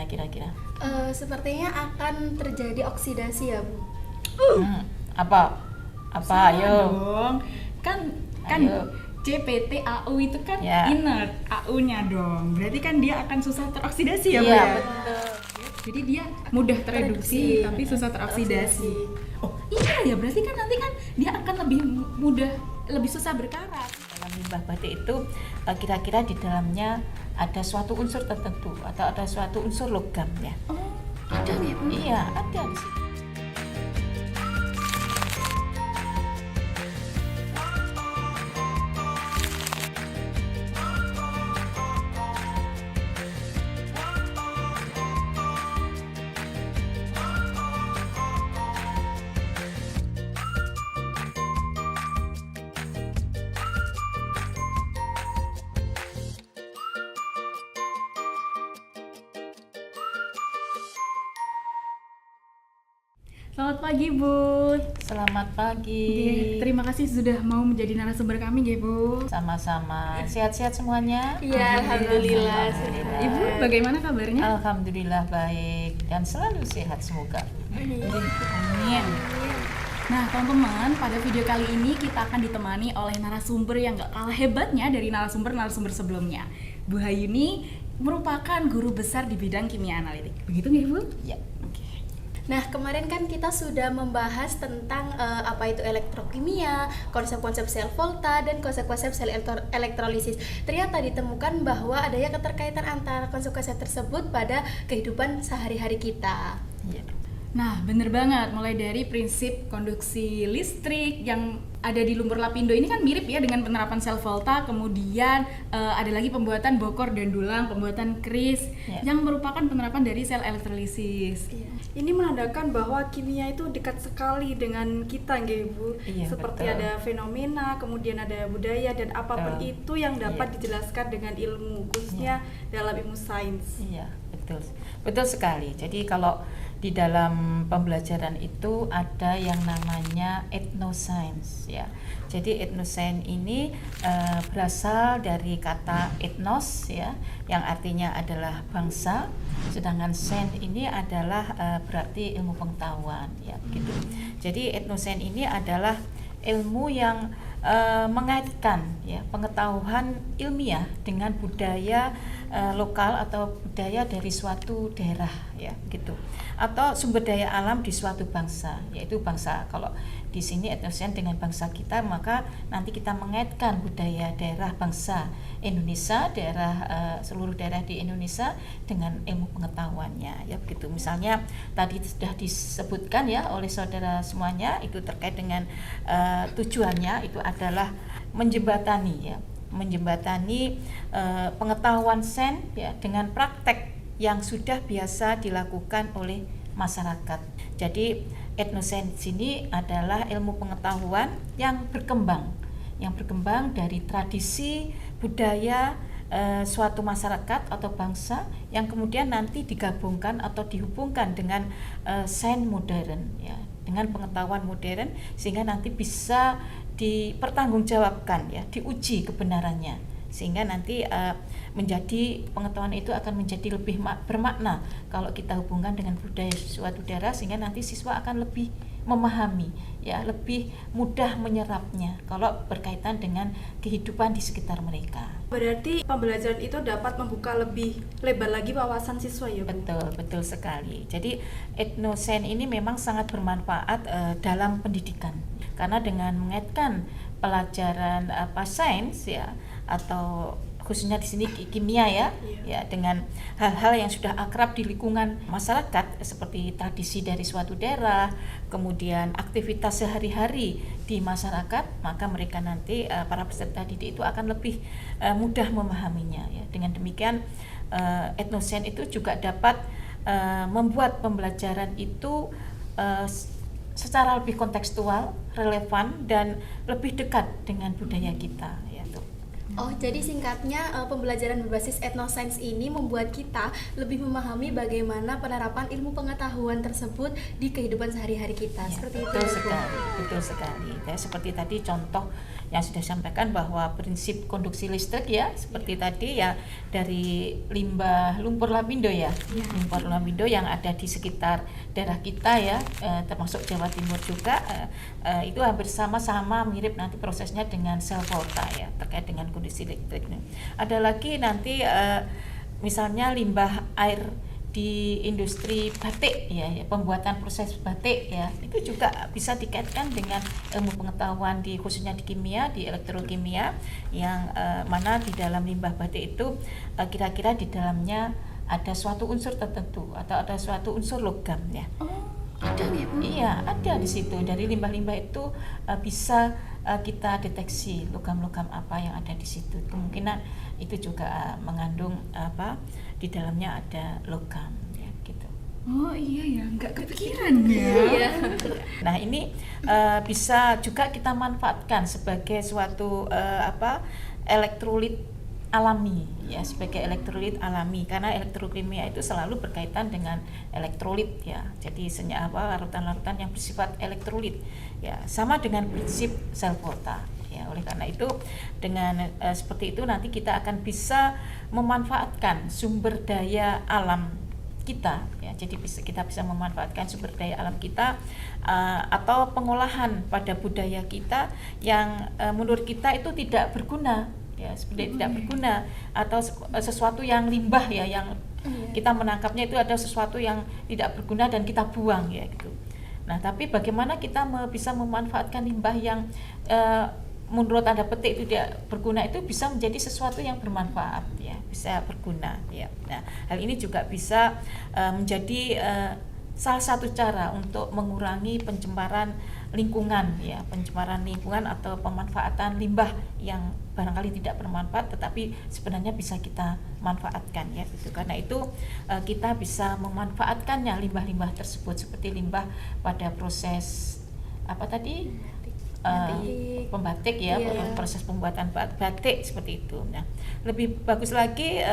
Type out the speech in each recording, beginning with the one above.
kira-kira? Sepertinya akan terjadi oksidasi ya, Bu. Apa? Salah Ayo. dong. Kan Ayo. CPTAU itu kan Ya. inert, AU-nya dong. Berarti kan dia akan susah teroksidasi ya, Bu Iya, ya? betul. Jadi dia mudah tereduksi, Tereduksi. tapi susah teroksidasi. Oh iya ya, berarti kan nanti kan dia akan lebih mudah, lebih susah berkarat. Dalam limbah batik itu kira-kira di dalamnya ada suatu unsur tertentu atau ada suatu unsur logam ya. Oh, ada ya, Bu? Iya, ada di situ. Selamat pagi, Bu. Selamat pagi. Terima kasih sudah mau menjadi narasumber kami, nggih, Bu. Sama-sama. Sehat-sehat semuanya? Iya, alhamdulillah. Alhamdulillah. Ibu, bagaimana kabarnya? Alhamdulillah baik dan selalu sehat semoga. Amin. Nah, teman-teman, pada video kali ini kita akan ditemani oleh narasumber yang gak kalah hebatnya dari narasumber-narasumber sebelumnya. Bu Hayuni merupakan guru besar di bidang kimia analitik. Begitu nggih, Bu? Ya. Nah, kemarin kan kita sudah membahas tentang apa itu elektrokimia, konsep-konsep sel volta, dan konsep-konsep sel elektrolisis. Ternyata ditemukan bahwa adanya keterkaitan antara konsep-konsep tersebut pada kehidupan sehari-hari kita. Ya. Nah, bener banget. Mulai dari prinsip konduksi listrik yang ada di lumpur lapindo ini kan mirip ya dengan penerapan sel volta. Kemudian ada lagi pembuatan bokor dan dulang, pembuatan kris yang merupakan penerapan dari sel elektrolisis. Ini menandakan bahwa kimia itu dekat sekali dengan kita, nggih, Bu. Iya, Seperti betul. ada fenomena, kemudian ada budaya dan apapun itu yang dapat dijelaskan dengan ilmu, khususnya dalam ilmu sains. Iya, betul. Betul sekali. Jadi kalau di dalam pembelajaran itu ada yang namanya ethnoscience ya. Jadi ethnoscience ini berasal dari kata ethnos ya, yang artinya adalah bangsa, sedangkan science ini adalah berarti ilmu pengetahuan ya gitu. Jadi ethnoscience ini adalah ilmu yang mengaitkan ya pengetahuan ilmiah dengan budaya lokal atau budaya dari suatu daerah ya gitu, atau sumber daya alam di suatu bangsa, yaitu bangsa. Kalau di sini etnoscience dengan bangsa kita, maka nanti kita mengaitkan budaya daerah bangsa Indonesia, seluruh daerah di Indonesia dengan ilmu pengetahuannya ya begitu. Misalnya tadi sudah disebutkan ya oleh saudara semuanya, itu terkait dengan tujuannya itu adalah menjembatani pengetahuan sains ya dengan praktek yang sudah biasa dilakukan oleh masyarakat. Jadi etnosains ini adalah ilmu pengetahuan yang berkembang dari tradisi budaya suatu masyarakat atau bangsa yang kemudian nanti digabungkan atau dihubungkan dengan sains modern ya, dengan pengetahuan modern, sehingga nanti bisa dipertanggungjawabkan ya, diuji kebenarannya, sehingga nanti menjadi pengetahuan itu akan menjadi lebih bermakna kalau kita hubungkan dengan budaya suatu daerah, sehingga nanti siswa akan lebih memahami ya, lebih mudah menyerapnya kalau berkaitan dengan kehidupan di sekitar mereka. Berarti pembelajaran itu dapat membuka lebih lebar lagi wawasan siswa ya, Bu? Betul sekali. Jadi etnosains ini memang sangat bermanfaat dalam pendidikan, karena dengan mengaitkan pelajaran sains ya, atau khususnya di sini kimia ya dengan hal-hal yang sudah akrab di lingkungan masyarakat seperti tradisi dari suatu daerah, kemudian aktivitas sehari-hari di masyarakat, maka mereka nanti para peserta didik itu akan lebih mudah memahaminya ya. Dengan demikian etnosains itu juga dapat membuat pembelajaran itu secara lebih kontekstual, relevan, dan lebih dekat dengan budaya kita ya tuh. Oh, jadi singkatnya pembelajaran berbasis etnosains ini membuat kita lebih memahami bagaimana penerapan ilmu pengetahuan tersebut di kehidupan sehari-hari kita. Ya, seperti itu. betul sekali. Ya, seperti tadi contoh yang sudah disampaikan bahwa prinsip konduksi listrik ya seperti tadi ya dari limbah lumpur lapindo ya, lumpur lapindo yang ada di sekitar daerah kita ya, termasuk Jawa Timur juga, itu hampir sama-sama mirip nanti prosesnya dengan sel volta ya terkait dengan kondisi listrik. Ada lagi nanti misalnya limbah air di industri batik ya, pembuatan proses batik ya, itu juga bisa dikaitkan dengan ilmu pengetahuan khususnya di kimia, di elektrokimia yang mana di dalam limbah batik itu kira-kira di dalamnya ada suatu unsur tertentu atau ada suatu unsur logam ya. Ada ya Bu? Iya, ada di situ. Dari limbah-limbah itu bisa kita deteksi logam-logam apa yang ada di situ. Kemungkinan itu juga mengandung di dalamnya ada logam ya gitu. Oh iya ya, nggak kepikiran ya. Nah ini bisa juga kita manfaatkan sebagai suatu elektrolit alami ya, sebagai elektrolit alami karena elektrokimia itu selalu berkaitan dengan elektrolit ya. Jadi larutan-larutan yang bersifat elektrolit ya, sama dengan prinsip sel volta. Ya, oleh karena itu dengan seperti itu nanti kita akan bisa memanfaatkan sumber daya alam kita ya. Jadi kita bisa memanfaatkan sumber daya alam kita atau pengolahan pada budaya kita yang menurut kita itu tidak berguna ya, seperti tidak berguna atau sesuatu yang limbah ya, yang kita menangkapnya itu ada sesuatu yang tidak berguna dan kita buang ya gitu. Nah, tapi bagaimana kita bisa memanfaatkan limbah yang menurut tanda petik itu tidak berguna itu bisa menjadi sesuatu yang bermanfaat ya, bisa berguna ya. Nah, hal ini juga bisa menjadi salah satu cara untuk mengurangi pencemaran lingkungan ya, pencemaran lingkungan atau pemanfaatan limbah yang barangkali tidak bermanfaat tetapi sebenarnya bisa kita manfaatkan ya gitu. Karena itu kita bisa memanfaatkannya limbah-limbah tersebut seperti limbah pada proses pembatik ya, proses pembuatan batik seperti itu. Nah, lebih bagus lagi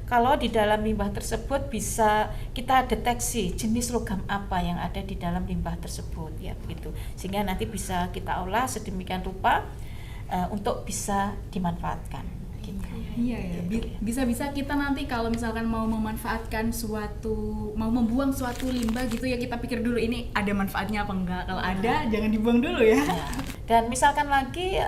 kalau di dalam limbah tersebut bisa kita deteksi jenis logam apa yang ada di dalam limbah tersebut ya begitu, sehingga nanti bisa kita olah sedemikian rupa untuk bisa dimanfaatkan. Iya ya, bisa-bisa kita nanti kalau misalkan mau memanfaatkan mau membuang suatu limbah gitu ya, kita pikir dulu ini ada manfaatnya apa enggak. Kalau ada jangan dibuang dulu ya. Dan misalkan lagi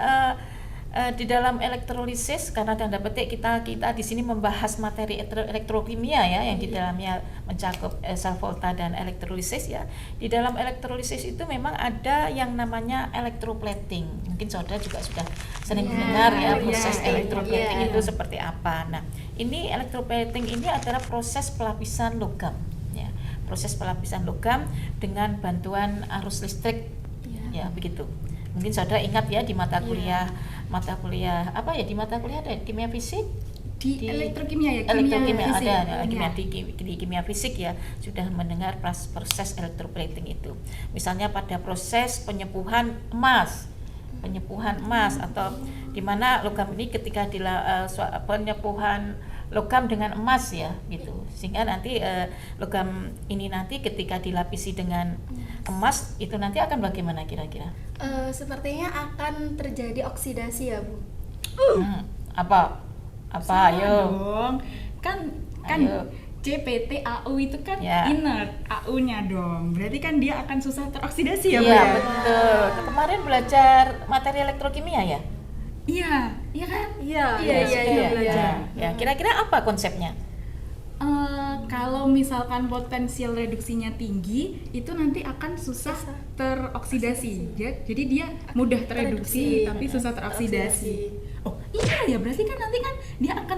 di dalam elektrolisis, karena tanda petik kita di sini membahas materi elektrokimia ya, yang di dalamnya mencakup sel volta dan elektrolisis ya. Di dalam elektrolisis itu memang ada yang namanya electroplating. Mungkin saudara juga sudah sering mendengar ya proses electroplating itu seperti apa. Nah, ini electroplating ini adalah proses pelapisan logam ya. Proses pelapisan logam dengan bantuan arus listrik ya begitu. Mungkin saudara ingat ya di mata kuliah apa ya, di mata kuliah ada kimia fisik, di elektrokimia ya, elektrokimia fisik. Ada di kimia fisik ya, sudah mendengar proses electroplating itu. Misalnya pada proses penyepuhan emas atau di mana logam ini ketika penyepuhan logam dengan emas ya gitu, sehingga nanti logam ini nanti ketika dilapisi dengan emas itu nanti akan bagaimana kira-kira? Sepertinya akan terjadi oksidasi ya Bu. Apa ayo dong kan ayo. CPT-AU itu kan ya. Inert, AU-nya dong. Berarti kan dia akan susah teroksidasi ya, Bu? Iya, betul. Kemarin belajar materi elektrokimia ya? Iya kan? Iya, belajar. Ya, kira-kira apa konsepnya? Kalau misalkan potensial reduksinya tinggi, itu nanti akan susah teroksidasi. Jadi dia mudah tereduksi, tapi susah teroksidasi. Oh iya ya, berarti kan nanti kan dia akan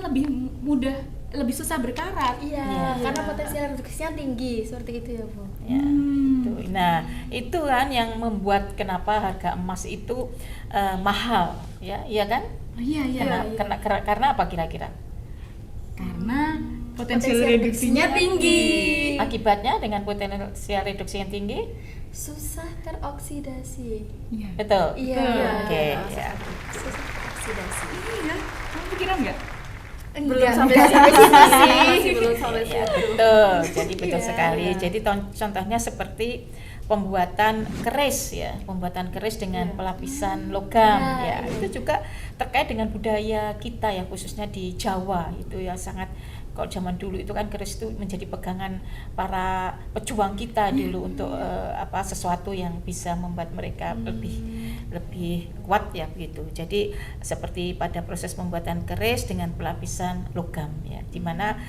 lebih susah berkarat. Iya, karena potensial reduksinya tinggi, seperti itu ya Bu. Ya, itu. Nah, itu kan yang membuat kenapa harga emas itu mahal, ya, iya kan? Iya. Karena apa kira-kira? Karena potensial reduksinya tinggi. Akibatnya dengan potensial reduksi yang tinggi susah teroksidasi. Iya. Betul. Iya. Oke, ya. Susah teroksidasi. Iya. Kamu pikiran nggak? Belum sampai situ sih, belum sampai situ. Betul. Jadi betul Iya, sekali. iya. Jadi contohnya seperti pembuatan keris dengan pelapisan logam ya. Itu juga terkait dengan budaya kita ya, khususnya di Jawa itu ya sangat. Kalau zaman dulu itu kan keris itu menjadi pegangan para pejuang kita dulu untuk sesuatu yang bisa membuat mereka lebih kuat ya begitu. Jadi seperti pada proses pembuatan keris dengan pelapisan logam ya, dimana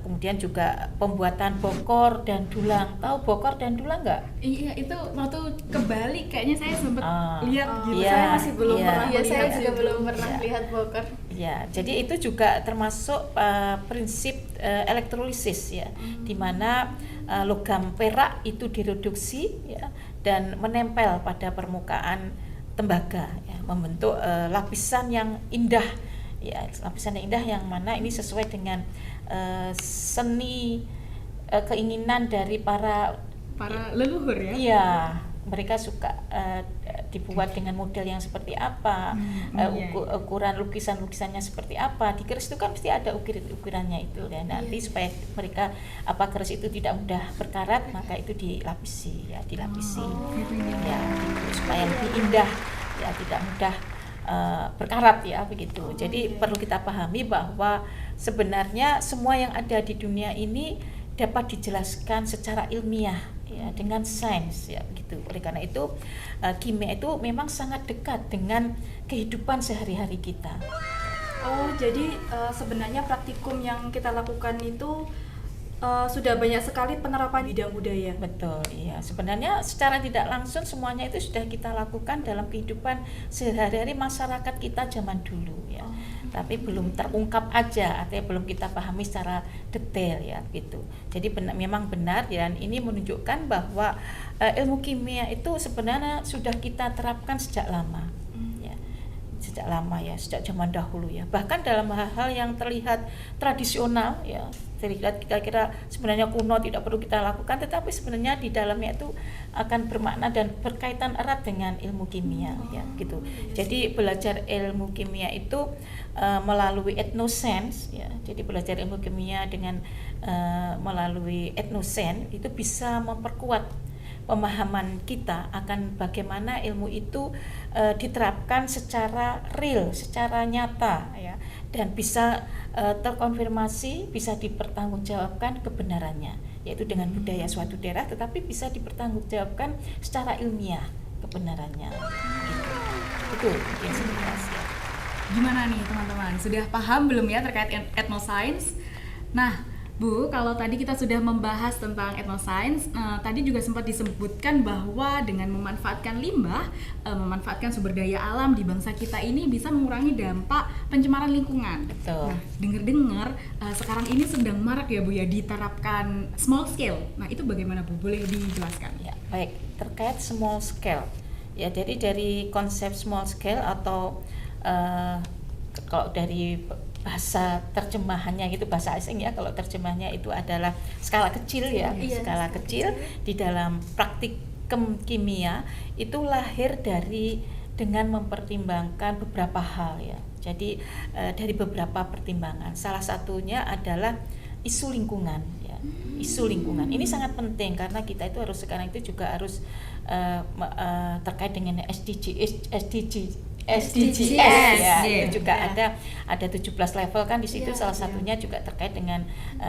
kemudian juga pembuatan bokor dan dulang. Tahu bokor dan dulang nggak? Iya, itu waktu ke Bali kayaknya saya sempat lihat gitu. Iya, Saya masih belum pernah Iya, saya melihat juga itu. belum pernah lihat bokor. Ya, jadi itu juga termasuk prinsip elektrolisis ya, di mana logam perak itu direduksi ya dan menempel pada permukaan tembaga ya, membentuk lapisan yang indah ya, lapisan yang indah yang mana ini sesuai dengan seni keinginan dari para leluhur ya. Iya, mereka suka dibuat dengan model yang seperti apa, ukuran lukisannya seperti apa. Di keris itu kan pasti ada ukirannya itu dan nanti supaya mereka keris itu tidak mudah berkarat, maka itu dilapisi ya, ya gitu, supaya lebih indah ya, tidak mudah berkarat ya begitu. Jadi perlu kita pahami bahwa sebenarnya semua yang ada di dunia ini dapat dijelaskan secara ilmiah ya, dengan sains ya begitu. Oleh karena itu kimia itu memang sangat dekat dengan kehidupan sehari-hari kita. Oh, jadi sebenarnya praktikum yang kita lakukan itu sudah banyak sekali penerapan bidang budaya. Betul, iya. Sebenarnya secara tidak langsung semuanya itu sudah kita lakukan dalam kehidupan sehari-hari masyarakat kita zaman dulu ya. Tapi belum terungkap aja, artinya belum kita pahami secara detail ya gitu. Jadi memang benar dan ini menunjukkan bahwa ilmu kimia itu sebenarnya sudah kita terapkan sejak lama. Sejak zaman dahulu ya. Bahkan dalam hal-hal yang terlihat tradisional ya, terlihat kira-kira sebenarnya kuno tidak perlu kita lakukan, tetapi sebenarnya di dalamnya itu akan bermakna dan berkaitan erat dengan ilmu kimia ya gitu. Jadi belajar ilmu kimia itu melalui etnosains ya. Jadi belajar ilmu kimia dengan melalui etnosains itu bisa memperkuat pemahaman kita akan bagaimana ilmu itu diterapkan secara real, secara nyata ya, dan bisa terkonfirmasi, bisa dipertanggungjawabkan kebenarannya, yaitu dengan budaya suatu daerah, tetapi bisa dipertanggungjawabkan secara ilmiah kebenarannya. Gitu. Itu yang sebenarnya. Gimana nih teman-teman? Sudah paham belum ya terkait etnoscience? Nah, Bu, kalau tadi kita sudah membahas tentang etnoscience, tadi juga sempat disebutkan bahwa dengan memanfaatkan limbah, memanfaatkan sumber daya alam di bangsa kita ini bisa mengurangi dampak pencemaran lingkungan. Betul. Nah, dengar-dengar sekarang ini sedang marak ya Bu ya diterapkan small scale. Nah, itu bagaimana Bu? Boleh dijelaskan? Ya, baik. Terkait small scale, ya jadi dari konsep small scale atau kalau dari bahasa terjemahannya gitu, bahasa asing ya, kalau terjemahnya itu adalah skala kecil ya, skala kecil di dalam praktikum kimia itu lahir dengan mempertimbangkan beberapa hal ya. Jadi dari beberapa pertimbangan, salah satunya adalah isu lingkungan ya. Isu lingkungan ini sangat penting karena kita itu sekarang itu juga harus terkait dengan SDGs ya, itu juga ada 17 level kan di situ, salah satunya juga terkait dengan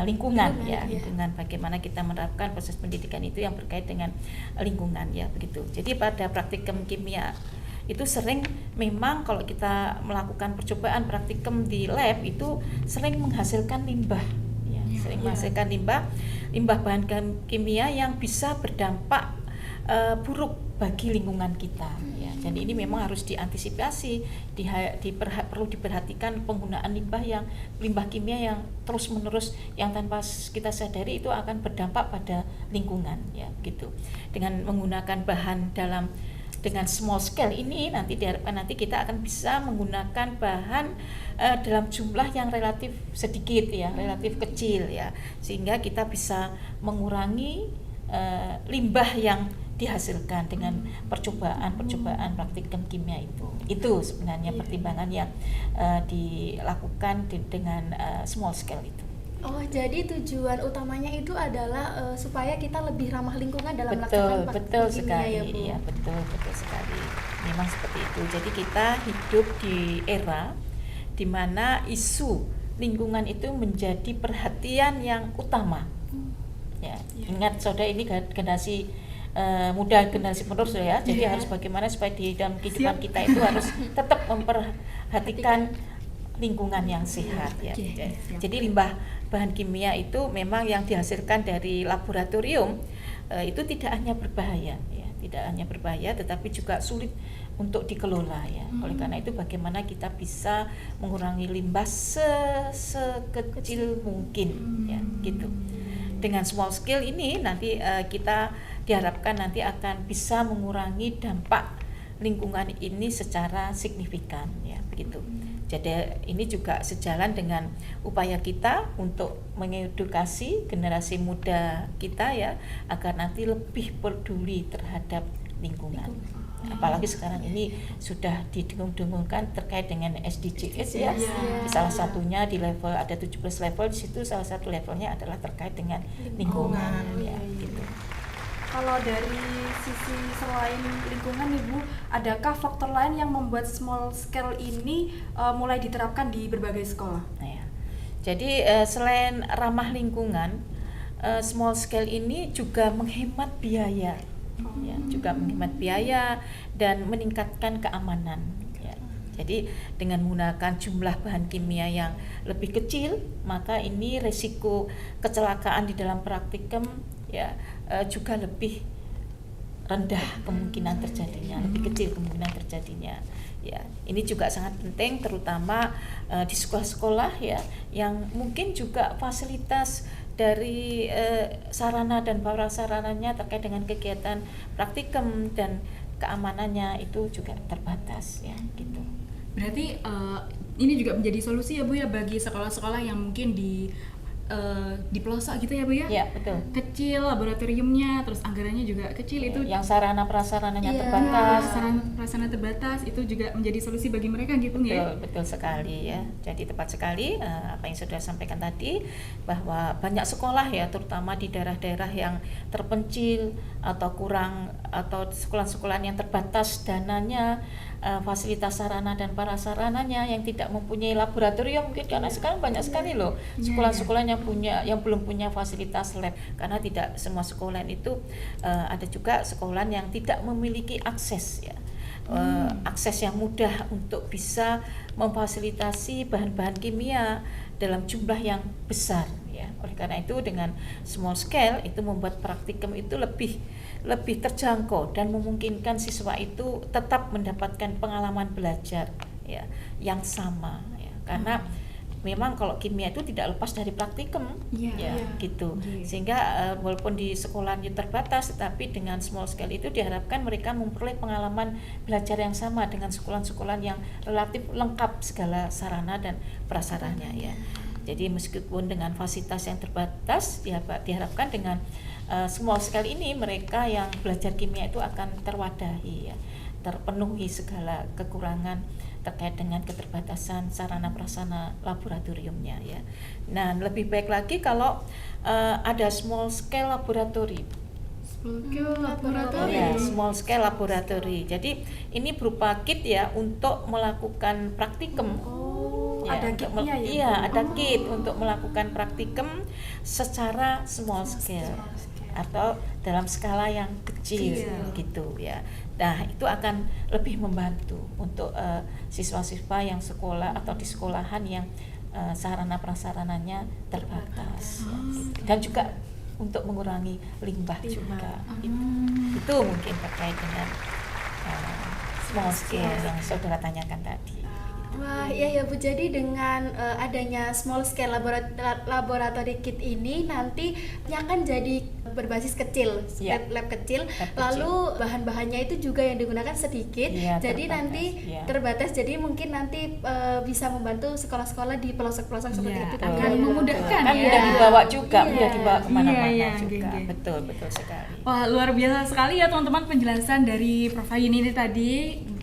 lingkungan ya, lingkungan, bagaimana kita menerapkan proses pendidikan itu yang berkait dengan lingkungan ya begitu. Jadi pada praktikum kimia itu sering memang kalau kita melakukan percobaan praktikum di lab itu sering menghasilkan limbah ya, menghasilkan limbah bahan kimia yang bisa berdampak buruk bagi lingkungan kita ya. Jadi ini memang harus diantisipasi, perlu diperhatikan penggunaan limbah kimia yang terus-menerus yang tanpa kita sadari itu akan berdampak pada lingkungan ya gitu. Dengan menggunakan bahan dengan small scale ini nanti kita akan bisa menggunakan bahan dalam jumlah yang relatif sedikit ya, relatif kecil ya, sehingga kita bisa mengurangi limbah yang dihasilkan dengan percobaan praktikum kimia itu sebenarnya pertimbangan yang dilakukan dengan small scale itu. Oh, jadi tujuan utamanya itu adalah supaya kita lebih ramah lingkungan dalam Betul, melaksanakan betul praktik kimia sekali. ya, Bu. Iya, betul sekali. Memang seperti itu. Jadi kita hidup di era di mana isu lingkungan itu menjadi perhatian yang utama. Ya, ingat saudara, ini generasi muda, generasi penerus ya. Jadi harus bagaimana supaya di dalam kehidupan kita itu harus tetap memperhatikan lingkungan yang sehat ya. Jadi limbah bahan kimia itu memang yang dihasilkan dari laboratorium itu tidak hanya berbahaya ya, tidak hanya berbahaya tetapi juga sulit untuk dikelola ya. Oleh karena itu bagaimana kita bisa mengurangi limbah sekecil mungkin ya gitu. Dengan small scale ini nanti kita diharapkan nanti akan bisa mengurangi dampak lingkungan ini secara signifikan ya begitu. Jadi ini juga sejalan dengan upaya kita untuk mengedukasi generasi muda kita ya agar nanti lebih peduli terhadap lingkungan. Apalagi sekarang ini sudah didengung-dengungkan terkait dengan SDGs ya. Salah satunya di level ada 17 level, di situ salah satu levelnya adalah terkait dengan lingkungan ya gitu. Kalau dari sisi selain lingkungan Ibu, adakah faktor lain yang membuat small scale ini mulai diterapkan di berbagai sekolah? Nah, ya. Jadi selain ramah lingkungan, small scale ini juga menghemat biaya, ya, juga menghemat biaya dan meningkatkan keamanan. Ya. Jadi dengan menggunakan jumlah bahan kimia yang lebih kecil, maka ini resiko kecelakaan di dalam praktikum ya juga lebih rendah kemungkinan terjadinya, lebih kecil kemungkinan terjadinya. Ya, ini juga sangat penting terutama di sekolah-sekolah ya yang mungkin juga fasilitas dari sarana dan prasarananya terkait dengan kegiatan praktikum dan keamanannya itu juga terbatas ya gitu. Berarti ini juga menjadi solusi ya Bu ya bagi sekolah-sekolah yang mungkin di pelosok gitu ya Bu ya? Ya betul. Kecil laboratoriumnya, terus anggarannya juga kecil itu. Yang sarana prasarananya terbatas. Sarana prasarana terbatas itu juga menjadi solusi bagi mereka gitu ya? Betul sekali ya. Jadi tepat sekali apa yang sudah sampaikan tadi bahwa banyak sekolah ya terutama di daerah-daerah yang terpencil atau kurang atau sekolah-sekolah yang terbatas dananya, fasilitas sarana dan prasarananya yang tidak mempunyai laboratorium mungkin karena sekarang banyak sekali loh sekolah-sekolah yang belum punya fasilitas lab karena tidak semua sekolah itu ada juga sekolah yang tidak memiliki akses ya. Akses yang mudah untuk bisa memfasilitasi bahan-bahan kimia dalam jumlah yang besar ya. Oleh karena itu dengan small scale itu membuat praktikum itu lebih terjangkau dan memungkinkan siswa itu tetap mendapatkan pengalaman belajar ya yang sama ya. Karena memang kalau kimia itu tidak lepas dari praktikum gitu. Sehingga walaupun di sekolahnya terbatas tetapi dengan small scale itu diharapkan mereka memperoleh pengalaman belajar yang sama dengan sekolah-sekolah yang relatif lengkap segala sarana dan prasaranya ya. Jadi meskipun dengan fasilitas yang terbatas diharapkan dengan small scale ini mereka yang belajar kimia itu akan terwadahi ya, terpenuhi segala kekurangan terkait dengan keterbatasan sarana prasarana laboratoriumnya ya. Nah, lebih baik lagi kalau ada small scale laboratory. Small scale laboratory. Jadi ini berupa kit ya untuk melakukan praktikum. Ada kitnya ya? Iya, ada kit untuk melakukan praktikum secara small scale atau dalam skala yang kecil gitu ya. Nah, itu akan lebih membantu untuk siswa-siswa yang sekolah atau di sekolahan yang sarana prasarananya terbatas ya, gitu. Dan juga untuk mengurangi limbah juga itu mungkin terkait dengan small scale yang saudara tanyakan tadi. Wah, iya ya Bu. Jadi dengan adanya small scale laboratory kit ini nanti yang akan jadi berbasis kecil, lab kecil, lalu bahan-bahannya itu juga yang digunakan sedikit, jadi terbatas, nanti terbatas, jadi mungkin nanti bisa membantu sekolah-sekolah di pelosok-pelosok seperti itu akan memudahkan kan mudah dibawa juga, mudah dibawa kemana-mana juga. Betul sekali. Wah, luar biasa sekali ya teman-teman penjelasan dari Prof. Ayun ini tadi.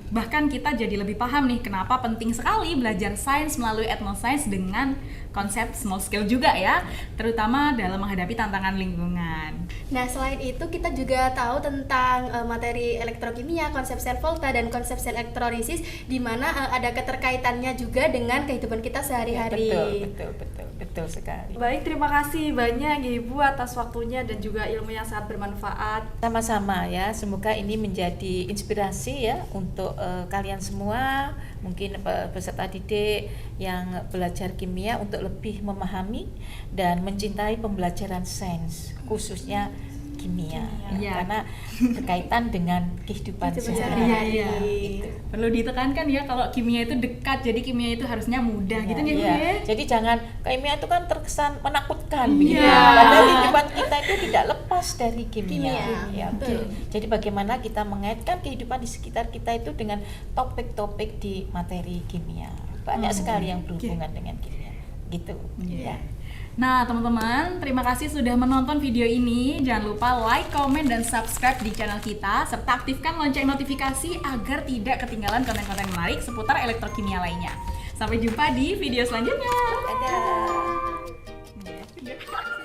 Bahkan kita jadi lebih paham nih kenapa penting sekali belajar sains melalui etnoscience dengan konsep small scale juga ya, terutama dalam menghadapi tantangan lingkungan. Nah, selain itu kita juga tahu tentang materi elektrokimia, konsep sel volta dan konsep sel elektrolisis, di mana ada keterkaitannya juga dengan kehidupan kita sehari-hari. Betul sekali. Baik, terima kasih banyak ya Ibu atas waktunya dan juga ilmu yang sangat bermanfaat. Sama-sama ya, semoga ini menjadi inspirasi ya untuk kalian semua, mungkin peserta didik yang belajar kimia untuk lebih memahami dan mencintai pembelajaran sains, khususnya kimia. Iya. Karena berkaitan dengan kehidupan sehari-hari. Iya. Gitu. Perlu ditekankan ya kalau kimia itu dekat, jadi kimia itu harusnya mudah gitu ya Bu Iya. ya. Jadi jangan kimia itu kan terkesan menakutkan Iya. begitu. Padahal kehidupan kita itu tidak lepas dari kimia. Kimia, Ya, betul. Jadi bagaimana kita mengaitkan kehidupan di sekitar kita itu dengan topik-topik di materi kimia. Banyak sekali yang berhubungan dengan kimia. Gitu. Iya. Ya. Nah teman-teman, terima kasih sudah menonton video ini. Jangan lupa like, comment, dan subscribe di channel kita, serta aktifkan lonceng notifikasi agar tidak ketinggalan konten-konten menarik seputar elektrokimia lainnya. Sampai jumpa di video selanjutnya. Dadah. Dadah.